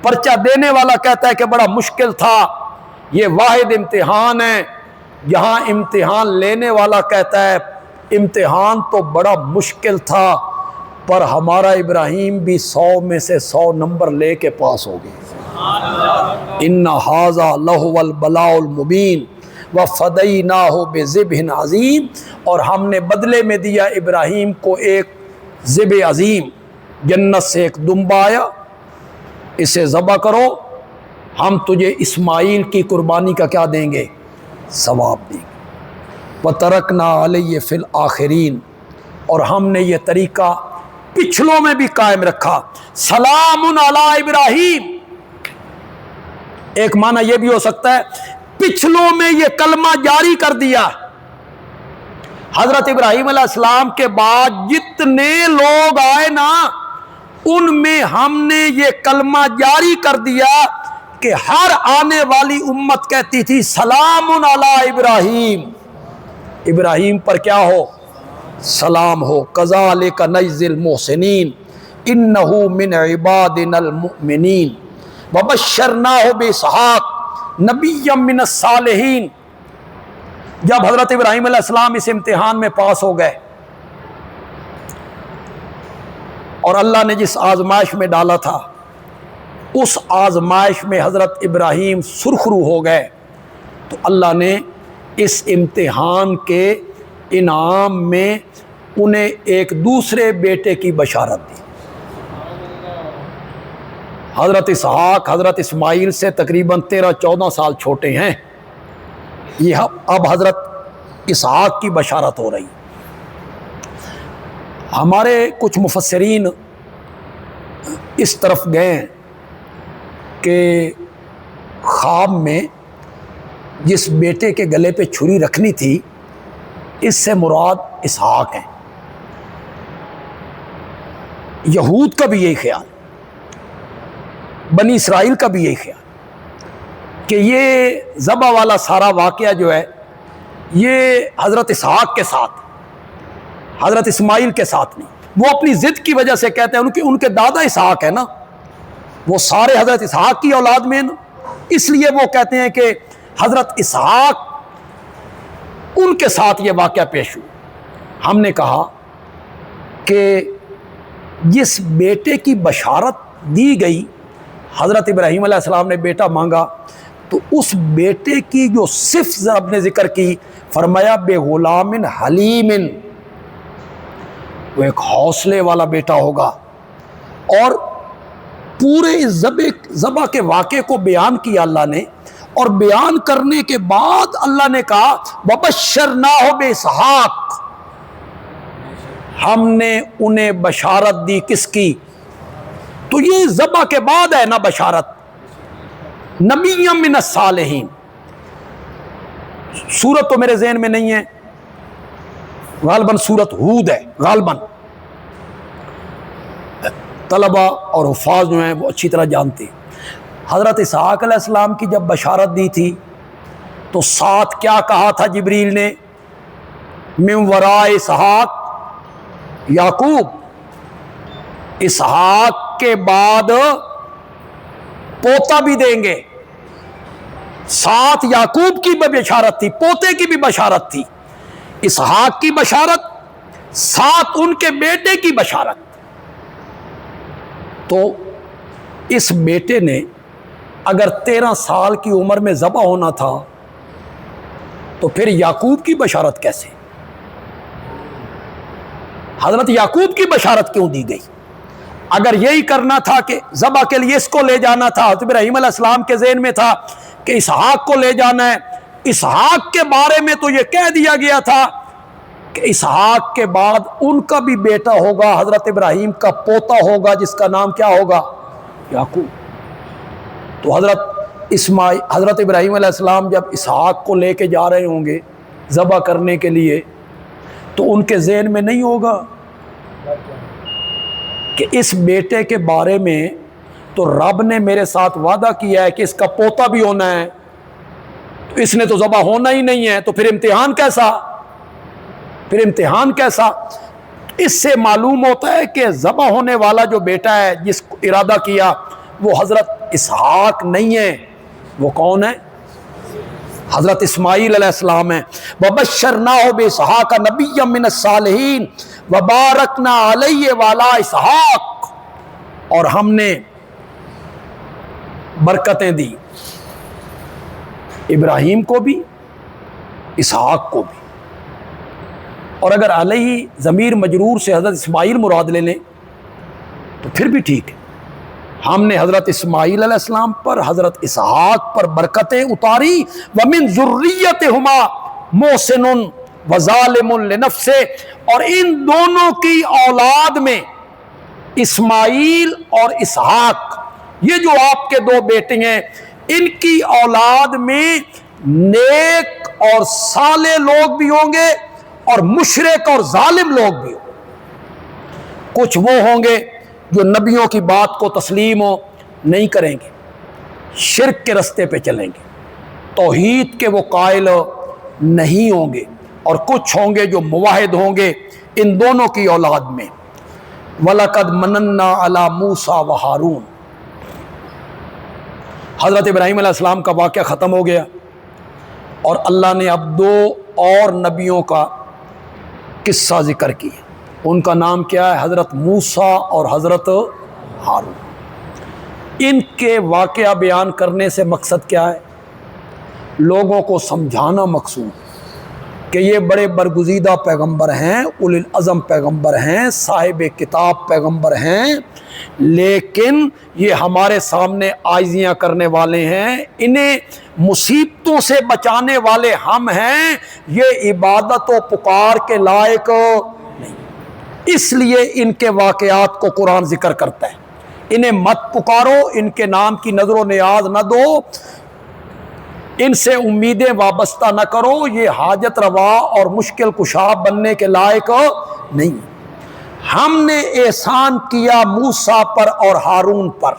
پرچہ دینے والا کہتا ہے کہ بڑا مشکل تھا۔ یہ واحد امتحان ہے جہاں امتحان لینے والا کہتا ہے امتحان تو بڑا مشکل تھا، پر ہمارا ابراہیم بھی 100 میں سے 100 نمبر لے کے پاس ہو گئے۔ ان ھذا لہو البلاء المبین وَفَدَيْنَاهُ بِذِبْحٍ عَظِيمٍ، اور ہم نے بدلے میں دیا ابراہیم کو ایک ذبح عظیم، جنت سے ایک دمبا آیا، اسے ذبح کرو، ہم تجھے اسماعیل کی قربانی کا کیا دیں گے؟ ثواب دیں گے۔ وَتَرَكْنَا عَلَيْهِ فِي الْآخِرِينَ، اور ہم نے یہ طریقہ پچھلوں میں بھی قائم رکھا، سلام علی ابراہیم۔ ایک معنی یہ بھی ہو سکتا ہے پچھلوں میں یہ کلمہ جاری کر دیا، حضرت ابراہیم علیہ السلام کے بعد جتنے لوگ آئے نا، ان میں ہم نے یہ کلمہ جاری کر دیا کہ ہر آنے والی امت کہتی تھی سلام علی ابراہیم، ابراہیم پر کیا ہو؟ سلام ہو۔ کذالک نجزی المحسنین انہ من عبادنا المؤمنین وبشرناہ باسحاق نبیا من الصالحین۔ جب حضرت ابراہیم علیہ السلام اس امتحان میں پاس ہو گئے اور اللہ نے جس آزمائش میں ڈالا تھا اس آزمائش میں حضرت ابراہیم سرخرو ہو گئے، تو اللہ نے اس امتحان کے انعام میں انہیں ایک دوسرے بیٹے کی بشارت دی۔ حضرت اسحاق حضرت اسماعیل سے تقریباً 13-14 سال چھوٹے ہیں، یہ اب حضرت اسحاق کی بشارت ہو رہی۔ ہمارے کچھ مفسرین اس طرف گئے کہ خواب میں جس بیٹے کے گلے پہ چھری رکھنی تھی اس سے مراد اسحاق ہیں۔ یہود کا بھی یہی خیال، بنی اسرائیل کا بھی یہی خیال کہ یہ ذبح والا سارا واقعہ جو ہے یہ حضرت اسحاق کے ساتھ، حضرت اسماعیل کے ساتھ نہیں۔ وہ اپنی ضد کی وجہ سے کہتے ہیں ان کے دادا اسحاق ہے نا، وہ سارے حضرت اسحاق کی اولاد میں نا، اس لیے وہ کہتے ہیں کہ حضرت اسحاق ان کے ساتھ یہ واقعہ پیش ہوا۔ ہم نے کہا کہ جس بیٹے کی بشارت دی گئی، حضرت ابراہیم علیہ السلام نے بیٹا مانگا، تو اس بیٹے کی جو صفت رب نے ذکر کی، فرمایا بے غلام حلیم، وہ ایک حوصلے والا بیٹا ہوگا۔ اور پورے اس ذبح کے واقعے کو بیان کیا اللہ نے، اور بیان کرنے کے بعد اللہ نے کہا وَبَشَّرْنَاهُ بِإِسْحَاقَ، ہم نے انہیں بشارت دی کس کی؟ تو یہ ذبح کے بعد ہے نا بشارت، نبی من الصالحین۔ سورت تو میرے ذہن میں نہیں ہے، غالباً سورت ہود ہے، غالباً طلبہ اور حفاظ جو ہیں وہ اچھی طرح جانتے ہیں۔ حضرت اسحاق علیہ السلام کی جب بشارت دی تھی تو ساتھ کیا کہا تھا جبریل نے؟ من وراء اسحاق یعقوب، اسحاق کے بعد پوتا بھی دیں گے۔ ساتھ یعقوب کی بھی بشارت تھی، پوتے کی بھی بشارت تھی، اسحاق کی بشارت، ساتھ ان کے بیٹے کی بشارت۔ تو اس بیٹے نے اگر 13 سال کی عمر میں ذبح ہونا تھا تو پھر یعقوب کی بشارت کیسے؟ حضرت یعقوب کی بشارت کیوں دی گئی؟ اگر یہی کرنا تھا کہ ذبح کے لیے اس کو لے جانا تھا، حضرت ابراہیم علیہ السلام کے ذہن میں تھا کہ اسحاق کو لے جانا ہے، اسحاق کے بارے میں تو یہ کہہ دیا گیا تھا کہ اسحاق کے بعد ان کا بھی بیٹا ہوگا، حضرت ابراہیم کا پوتا ہوگا جس کا نام کیا ہوگا؟ یعقوب۔ تو حضرت ابراہیم علیہ السلام جب اسحاق کو لے کے جا رہے ہوں گے ذبح کرنے کے لیے تو ان کے ذہن میں نہیں ہوگا کہ اس بیٹے کے بارے میں تو رب نے میرے ساتھ وعدہ کیا ہے کہ اس کا پوتا بھی ہونا ہے، تو اس نے تو ذبح ہونا ہی نہیں ہے، تو پھر امتحان کیسا؟ اس سے معلوم ہوتا ہے کہ ذبح ہونے والا جو بیٹا ہے جس کو ارادہ کیا وہ حضرت اسحاق نہیں ہے، وہ کون ہے؟ حضرت اسماعیل علیہ السلام ہیں۔ وَبَشَّرْنَاهُ بِإِسْحَاقَ نَبِيًّا مِّنَ الصَّالِحِينَ وَبَارَكْنَا عَلَيْهِ وَعَلَىٰ إِسْحَاقَ، اور ہم نے برکتیں دی ابراہیم کو بھی اسحاق کو بھی. اور اگر علیہ ضمیر مجرور سے حضرت اسماعیل مراد لے لیں تو پھر بھی ٹھیک ہے. ہم نے حضرت اسماعیل علیہ السلام پر، حضرت اسحاق پر برکتیں اتاری. وَمِن ذُرِّيَّتِهُمَا مُحْسِنٌ وَظَالِمٌ لِنَفْسِهِ، اور ان دونوں کی اولاد میں اسماعیل اور اسحاق، یہ جو آپ کے دو بیٹے ہیں، ان کی اولاد میں نیک اور صالح لوگ بھی ہوں گے اور مشرک اور ظالم لوگ بھی ہوں گے. کچھ وہ ہوں گے جو نبیوں کی بات کو تسلیم نہیں کریں گے، شرک کے رستے پہ چلیں گے، توحید کے وہ قائل نہیں ہوں گے، اور کچھ ہوں گے جو موحد ہوں گے ان دونوں کی اولاد میں. وَلَقَدْ مَنَنَّا عَلَى مُوسَى وَهَارُونَ، حضرت ابراہیم علیہ السلام کا واقعہ ختم ہو گیا، اور اللہ نے اب دو اور نبیوں کا قصہ ذکر کیا. ان کا نام کیا ہے؟ حضرت موسیٰ اور حضرت ہارون. ان کے واقعہ بیان کرنے سے مقصد کیا ہے؟ لوگوں کو سمجھانا مقصود کہ یہ بڑے برگزیدہ پیغمبر ہیں، اولی العزم پیغمبر ہیں، صاحب کتاب پیغمبر ہیں، لیکن یہ ہمارے سامنے عاجزیاں کرنے والے ہیں، انہیں مصیبتوں سے بچانے والے ہم ہیں، یہ عبادت و پکار کے لائق نہیں. اس لیے ان کے واقعات کو قرآن ذکر کرتا ہے. انہیں مت پکارو، ان کے نام کی نظر و نیاز نہ دو، ان سے امیدیں وابستہ نہ کرو، یہ حاجت روا اور مشکل کشا بننے کے لائق نہیں. ہم نے احسان کیا موسیٰ پر اور ہارون پر،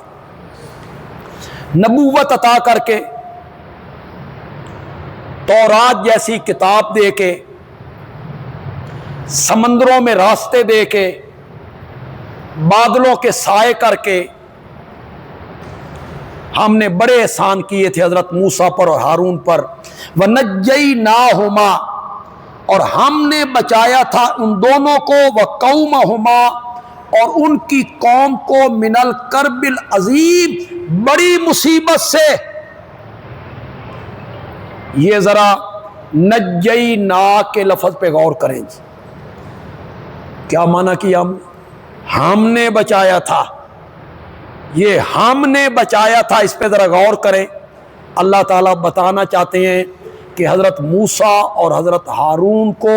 نبوت عطا کر کے، تورات جیسی کتاب دے کے، سمندروں میں راستے دے کے، بادلوں کے سائے کر کے. ہم نے بڑے احسان کیے تھے حضرت موسیٰ پر اور ہارون پر. وَنَجَّيْنَاهُمَا، اور ہم نے بچایا تھا ان دونوں کو، وَقَوْمَهُمَا، اور ان کی قوم کو، مِنَ الْكَرْبِ الْعَظِيمِ، بڑی مصیبت سے. یہ ذرا نجینا کے لفظ پہ غور کریں جی، کیا معنی کیا ہم نے بچایا تھا، یہ ہم نے بچایا تھا، اس پہ ذرا غور کریں. اللہ تعالیٰ بتانا چاہتے ہیں کہ حضرت موسیٰ اور حضرت ہارون کو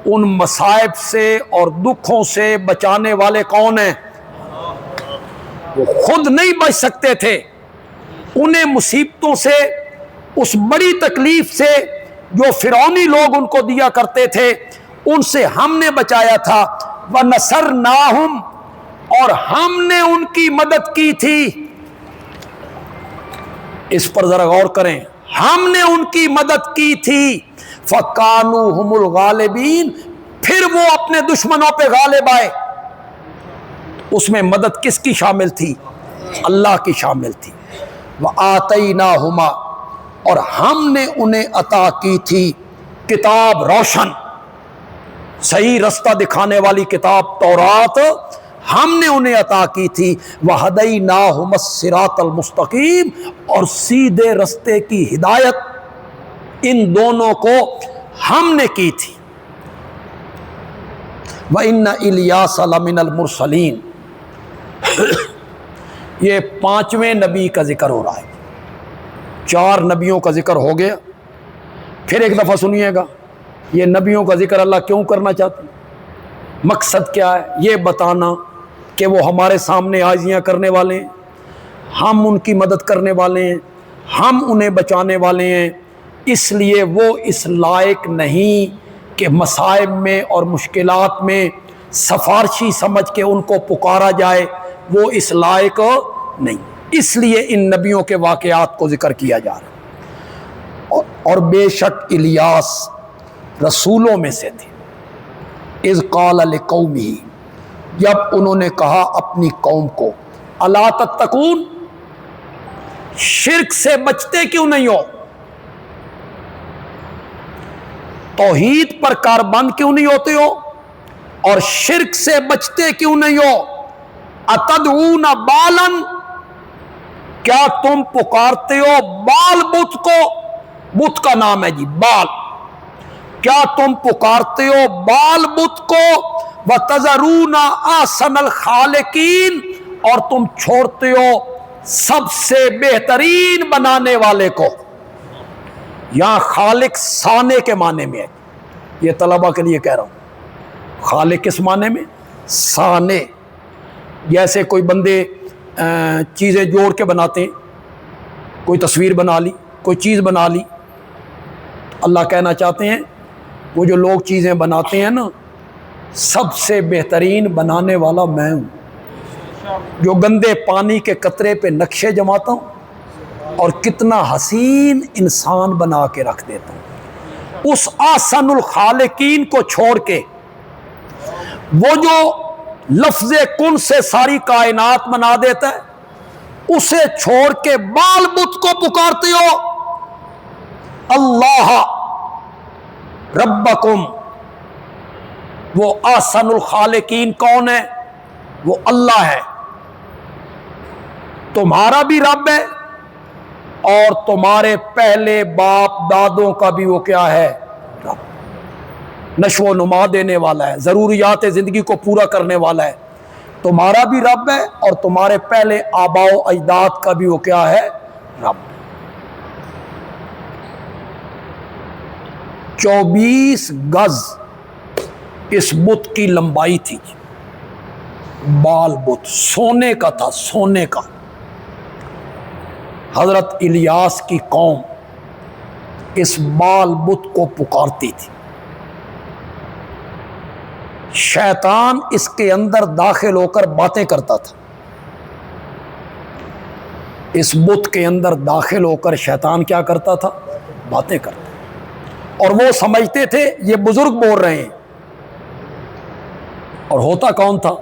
ان مصائب سے اور دکھوں سے بچانے والے کون ہیں؟ وہ خود نہیں بچ سکتے تھے. انہیں مصیبتوں سے، اس بڑی تکلیف سے جو فرعونی لوگ ان کو دیا کرتے تھے، ان سے ہم نے بچایا تھا. وَنَصَرْنَاهُمْ، اور ہم نے ان کی مدد کی تھی. اس پر ذرا غور کریں، ہم نے ان کی مدد کی تھی. فَكَانُوا هُمُ الْغَالِبِينَ، پھر وہ اپنے دشمنوں پہ غالب آئے. اس میں مدد کس کی شامل تھی؟ اللہ کی شامل تھی. وَآتَيْنَاهُمَا، اور ہم نے انہیں عطا کی تھی کتاب روشن، صحیح رستہ دکھانے والی کتاب تورات ہم نے انہیں عطا کی تھی. وَهَدَيْنَاهُمَ الصِّرَاطَ الْمُسْتَقِيمَ، اور سیدھے رستے کی ہدایت ان دونوں کو ہم نے کی تھی. وَإِنَّ إِلْيَاسَ لَمِنَ الْمُرْسَلِينَ، یہ پانچویں نبی کا ذکر ہو رہا ہے. 4 نبیوں کا ذکر ہو گیا. پھر ایک دفعہ سنیے گا، یہ نبیوں کا ذکر اللہ کیوں کرنا چاہتے ہیں؟ مقصد کیا ہے؟ یہ بتانا کہ وہ ہمارے سامنے عاجزیاں کرنے والے ہیں، ہم ان کی مدد کرنے والے ہیں، ہم انہیں بچانے والے ہیں. اس لیے وہ اس لائق نہیں کہ مصائب میں اور مشکلات میں سفارشی سمجھ کے ان کو پکارا جائے، وہ اس لائق نہیں. اس لیے ان نبیوں کے واقعات کو ذکر کیا جا رہا ہے. اور بے شک الیاس رسولوں میں سے تھے. اذ قال لقومہ، جب انہوں نے کہا اپنی قوم کو، الا تتقون، شرک سے بچتے کیوں نہیں ہو؟ توحید پر کاربند کیوں نہیں ہوتے ہو؟ اور شرک سے بچتے کیوں نہیں ہو؟ اتدعون بالا، کیا تم پکارتے ہو بال بت کو؟ بت کا نام ہے جی بال. کیا تم پکارتے ہو بال بت کو، وَتَذَرُونَ أَحْسَنَ الْخَالِقِينَ، اور تم چھوڑتے ہو سب سے بہترین بنانے والے کو۔ یہاں خالق صانع کے معنی میں ہے، یہ طلبہ کے لیے کہہ رہا ہوں۔ خالق کس معنی میں؟ صانع، جیسے کوئی بندے چیزیں جوڑ کے بناتے ہیں، کوئی تصویر بنا لی، کوئی چیز بنا لی۔ اللہ کہنا چاہتے ہیں وہ جو لوگ چیزیں بناتے ہیں نا، سب سے بہترین بنانے والا میں ہوں، جو گندے پانی کے قطرے پہ نقشے جماتا ہوں اور کتنا حسین انسان بنا کے رکھ دیتا ہوں۔ اس احسن الخالقین کو چھوڑ کے، وہ جو لفظ کن سے ساری کائنات بنا دیتا ہے، اسے چھوڑ کے بال بت کو پکارتے ہو۔ اللہ ربکم، وہ احسن الخالقین کون ہے؟ وہ اللہ ہے، تمہارا بھی رب ہے اور تمہارے پہلے باپ دادوں کا بھی وہ کیا ہے؟ رب، نشو و نما دینے والا ہے، ضروریات زندگی کو پورا کرنے والا ہے، تمہارا بھی رب ہے اور تمہارے پہلے آباء و اجداد کا بھی وہ کیا ہے؟ رب۔ 24 گز اس بت کی لمبائی تھی، بال بت سونے کا تھا، سونے کا۔ حضرت الیاس کی قوم اس بال بت کو پکارتی تھی، شیطان اس کے اندر داخل ہو کر باتیں کرتا تھا۔ اس بت کے اندر داخل ہو کر شیطان کیا کرتا تھا؟ باتیں کرتا، اور وہ سمجھتے تھے یہ بزرگ بول رہے ہیں، اور ہوتا کون تھا؟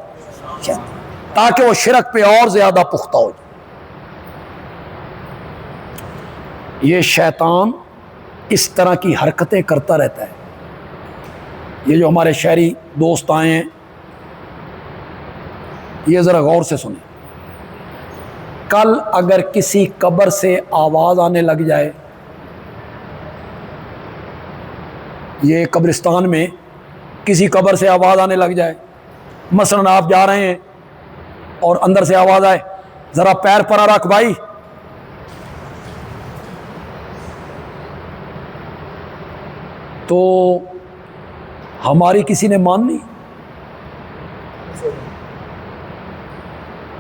شیطان، تاکہ وہ شرک پہ اور زیادہ پختہ ہو جائے۔ یہ شیطان اس طرح کی حرکتیں کرتا رہتا ہے۔ یہ جو ہمارے شہری دوست آئے ہیں، یہ ذرا غور سے سنیں۔ کل اگر کسی قبر سے آواز آنے لگ جائے، یہ قبرستان میں کسی قبر سے آواز آنے لگ جائے، مثلاً آپ جا رہے ہیں اور اندر سے آواز آئے ذرا پیر پر رکھ بھائی، تو ہماری کسی نے ماننی؟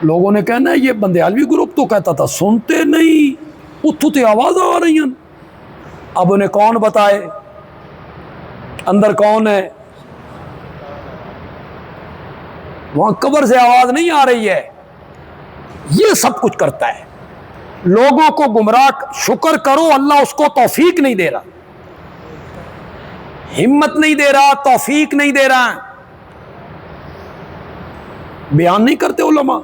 لوگوں نے کہنا ہے یہ بندیالوی گروپ تو کہتا تھا، سنتے نہیں، اتھو تے آواز آ رہی ہیں۔ اب انہیں کون بتائے اندر کون ہے؟ وہاں قبر سے آواز نہیں آ رہی ہے، یہ سب کچھ کرتا ہے، لوگوں کو گمراہ۔ شکر کرو اللہ اس کو توفیق نہیں دے رہا، ہمت نہیں دے رہا، توفیق نہیں دے رہا۔ بیان نہیں کرتے علماء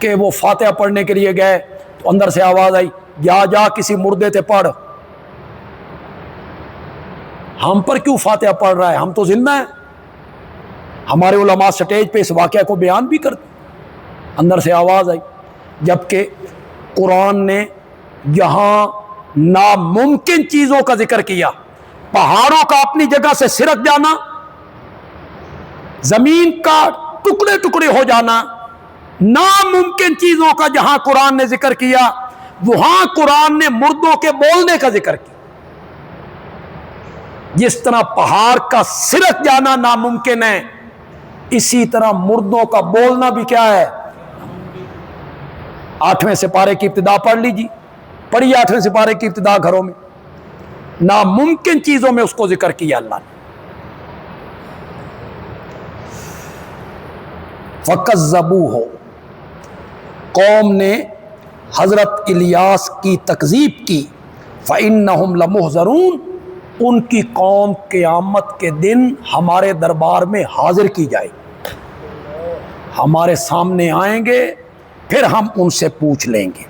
کہ وہ فاتحہ پڑھنے کے لیے گئے تو اندر سے آواز آئی جا کسی مردے تے پڑھ۔ ہم پر کیوں فاتحہ پڑھ رہا ہے؟ ہم تو زندہ ہیں۔ ہمارے علماء سٹیج پہ اس واقعہ کو بیان بھی کرتے، اندر سے آواز آئی، جبکہ قرآن نے یہاں ناممکن چیزوں کا ذکر کیا، پہاڑوں کا اپنی جگہ سے سرک جانا، زمین کا ٹکڑے ٹکڑے ہو جانا، ناممکن چیزوں کا جہاں قرآن نے ذکر کیا، وہاں قرآن نے مردوں کے بولنے کا ذکر کیا۔ جس طرح پہاڑ کا سرک جانا ناممکن ہے، اسی طرح مردوں کا بولنا بھی کیا ہے؟ 8ویں سپارے کی ابتدا پڑھ لیجیے، پڑھیے 8ویں سپارے کی ابتدا گھروں میں، ناممکن چیزوں میں اس کو ذکر کیا اللہ نے۔ فَكَذَّبُوهُ، قوم نے حضرت الیاس کی تکذیب کی، فَإِنَّهُمْ لَمُحْضَرُونَ، ان کی قوم قیامت کے دن ہمارے دربار میں حاضر کی جائے، ہمارے سامنے آئیں گے، پھر ہم ان سے پوچھ لیں گے۔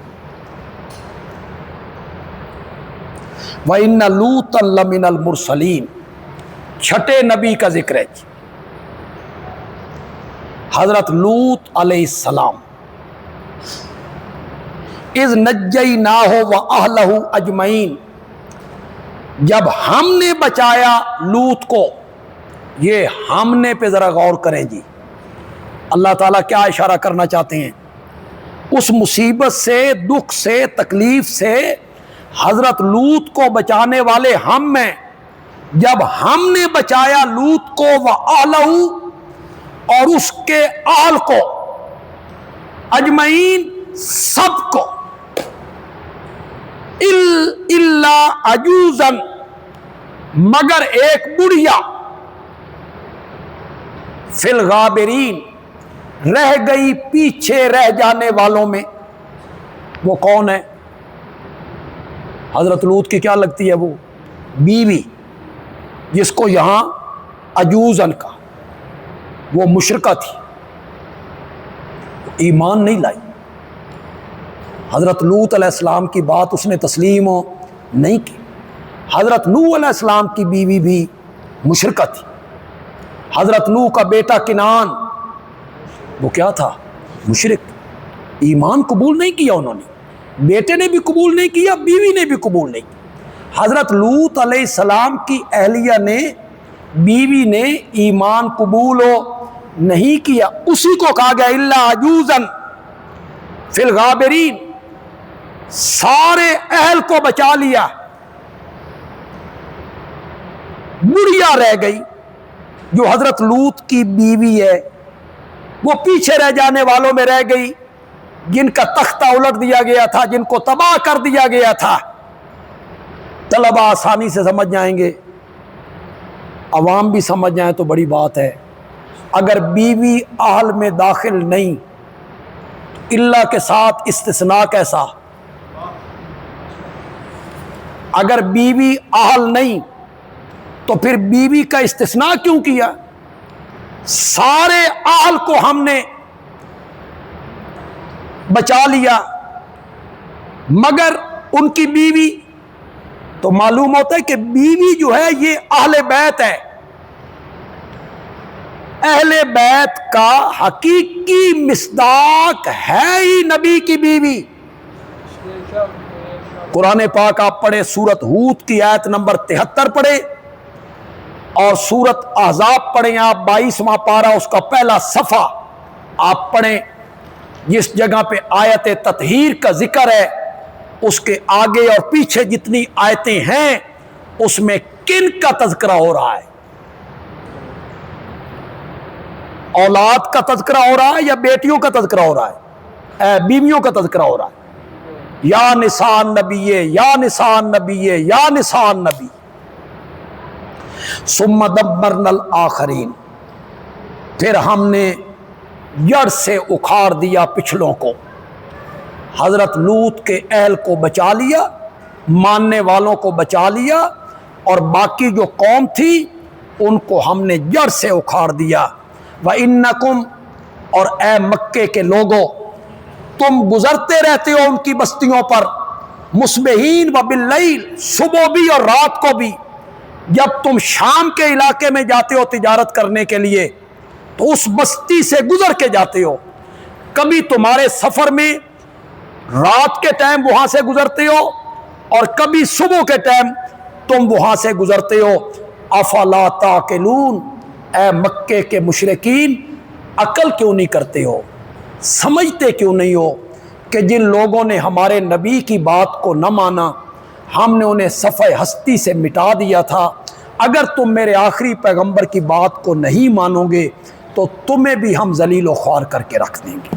وَإِنَّ لُوطًا لَمِنَ الْمُرْسَلِينَ، چھٹے نبی کا ذکر ہے، حضرت لوط علیہ السلام۔ اذ نجیناہ وأہلہ اجمعین، جب ہم نے بچایا لوط کو، یہ ہم نے پہ ذرا غور کریں جی، اللہ تعالیٰ کیا اشارہ کرنا چاہتے ہیں؟ اس مصیبت سے، دکھ سے، تکلیف سے حضرت لوط کو بچانے والے ہم ہیں۔ جب ہم نے بچایا لوط کو وَآلَهُ، اور اس کے آل کو، اجمعین، سب کو، الا عجوزن، مگر ایک بڑھیا، فی الغابرین، رہ گئی پیچھے رہ جانے والوں میں۔ وہ کون ہے؟ حضرت لوط کی کیا لگتی ہے؟ وہ بیوی، جس کو یہاں عجوزن کا، وہ مشرکہ تھی، ایمان نہیں لائی۔ حضرت لوط علیہ السلام کی بات اس نے تسلیم نہیں کی۔ حضرت نوح علیہ السلام کی بیوی بھی مشرکہ تھی۔ حضرت نوح کا بیٹا کنعان، وہ کیا تھا؟ مشرک۔ ایمان قبول نہیں کیا انہوں نے، بیٹے نے بھی قبول نہیں کیا، بیوی نے بھی قبول نہیں کیا۔ حضرت لوط علیہ السلام کی اہلیہ نے، بیوی نے ایمان قبول نہیں کیا، اسی کو کہا گیا الا عجوزن فی الغابرین، سارے اہل کو بچا لیا، بڑھیا رہ گئی۔ جو حضرت لوط کی بیوی ہے وہ پیچھے رہ جانے والوں میں رہ گئی، جن کا تختہ الٹ دیا گیا تھا، جن کو تباہ کر دیا گیا تھا۔ طلبہ آسانی سے سمجھ جائیں گے، عوام بھی سمجھ جائیں تو بڑی بات ہے۔ اگر بیوی اہل میں داخل نہیں، اللہ کے ساتھ استثناء کیسا؟ اگر بیوی اہل نہیں تو پھر بیوی کا استثناء کیوں کیا؟ سارے اہل کو ہم نے بچا لیا مگر ان کی بیوی، تو معلوم ہوتا ہے کہ بیوی جو ہے یہ اہل بیت ہے۔ اہل بیت کا حقیقی مصداق ہے ہی نبی کی بیوی۔ قرآن پاک آپ پڑھے، سورت ہود کی آیت نمبر 73 پڑھے، اور سورت احزاب پڑھیں آپ 22واں پارہ، اس کا پہلا صفحہ آپ پڑھیں، جس جگہ پہ آیت تطہیر کا ذکر ہے، اس کے آگے اور پیچھے جتنی آیتیں ہیں اس میں کن کا تذکرہ ہو رہا ہے؟ اولاد کا تذکرہ ہو رہا ہے یا بیٹیوں کا تذکرہ ہو رہا ہے؟ بیویوں کا تذکرہ ہو رہا ہے۔ یا نساء النبی، یا نساء النبی، یا نساء النبی، ثم دبرنا الآخرین، پھر ہم نے جڑ سے اکھاڑ دیا پچھلوں کو۔ حضرت لوط کے اہل کو بچا لیا، ماننے والوں کو بچا لیا، اور باقی جو قوم تھی ان کو ہم نے جڑ سے اکھاڑ دیا۔ وَإِنَّكُمْ، اور اے مکے کے لوگوں، تم گزرتے رہتے ہو ان کی بستیوں پر، مصبحین وباللیل، صبح بھی اور رات کو بھی۔ جب تم شام کے علاقے میں جاتے ہو تجارت کرنے کے لیے تو اس بستی سے گزر کے جاتے ہو، کبھی تمہارے سفر میں رات کے ٹائم وہاں سے گزرتے ہو اور کبھی صبح کے ٹائم تم وہاں سے گزرتے ہو۔ افلا تعقلون، اے مکے کے مشرکین، عقل کیوں نہیں کرتے ہو؟ سمجھتے کیوں نہیں ہو کہ جن لوگوں نے ہمارے نبی کی بات کو نہ مانا، ہم نے انہیں صفحہ ہستی سے مٹا دیا تھا۔ اگر تم میرے آخری پیغمبر کی بات کو نہیں مانو گے تو تمہیں بھی ہم ذلیل و خوار کر کے رکھ دیں گے۔